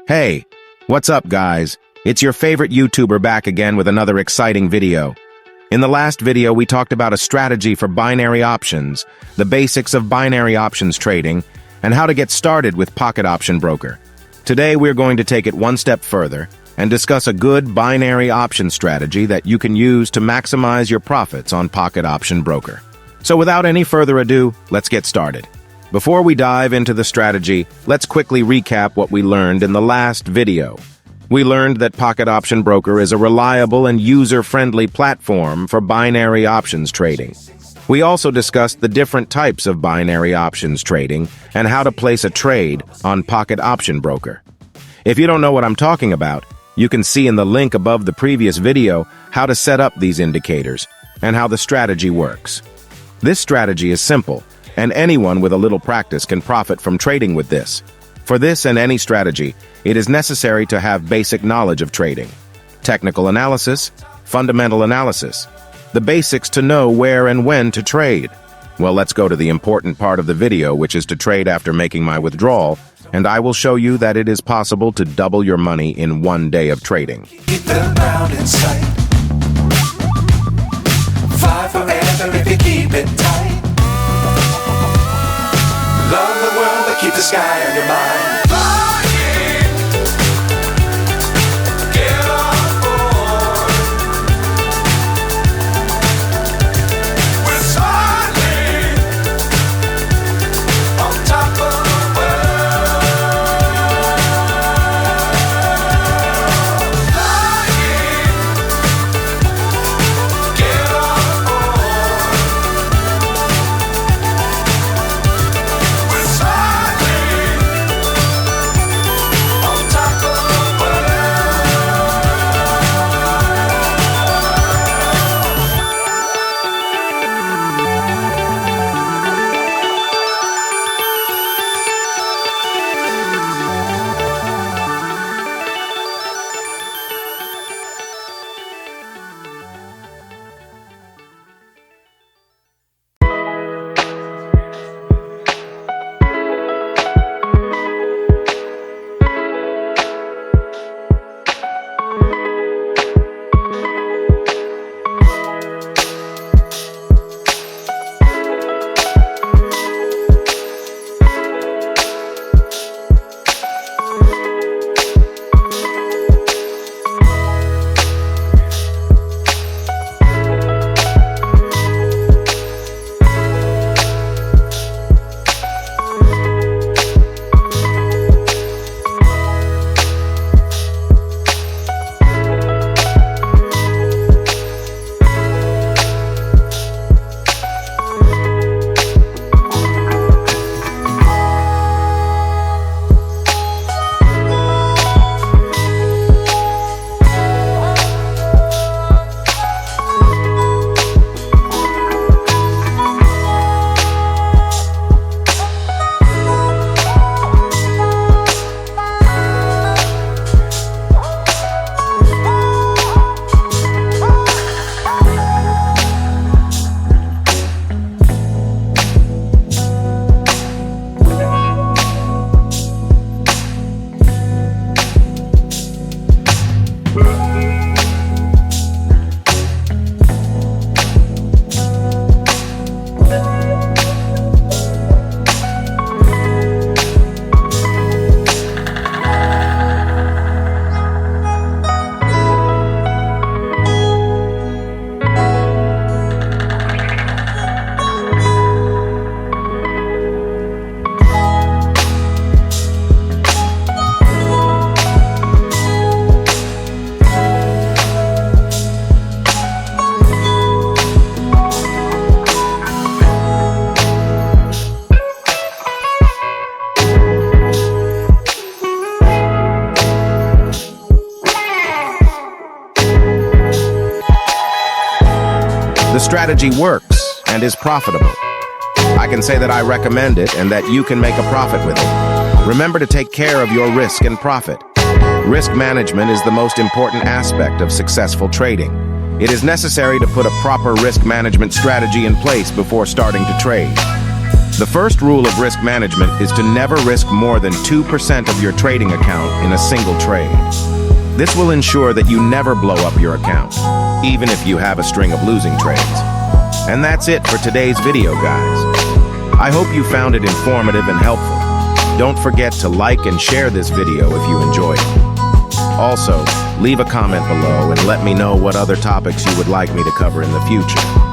Hey, what's up guys? It's your favorite YouTuber back again with another exciting video. In the last video we talked about a strategy for binary options, the basics of binary options trading, and how to get started with Pocket Option Broker. Today we're going to take it one step further and discuss a good binary option strategy that you can use to maximize your profits on Pocket Option Broker. So without any further ado, let's get started. Before we dive into the strategy, let's quickly recap what we learned in the last video. We learned that Pocket Option Broker is a reliable and user-friendly platform for binary options trading. We also discussed the different types of binary options trading and how to place a trade on Pocket Option Broker. If you don't know what I'm talking about, you can see in the link above the previous video how to set up these indicators and how the strategy works. This strategy is simple, and anyone with a little practice can profit from trading with this. For this and any strategy, it is necessary to have basic knowledge of trading, technical analysis, fundamental analysis, the basics to know where and when to trade. Well, let's go to the important part of the video, which is to trade after making my withdrawal, and I will show you that it is possible to double your money in one day of trading. Keep the ground in sight. Fly forever if you keep it tight. Love the world, but keep the sky on your mind. Flying, get on board. We're soaring on top of the world. Flying, get on board. We're soaring on top of the The strategy works and is profitable. I can say that I recommend it and that you can make a profit with it. Remember to take care of your risk and profit. Risk management is the most important aspect of successful trading. It is necessary to put a proper risk management strategy in place before starting to trade. The first rule of risk management is to never risk more than 2% of your trading account in a single trade. This will ensure that you never blow up your account, even if you have a string of losing trades. And that's it for today's video, guys. I hope you found it informative and helpful. Don't forget to like and share this video if you enjoyed it. Also, leave a comment below and let me know what other topics you would like me to cover in the future.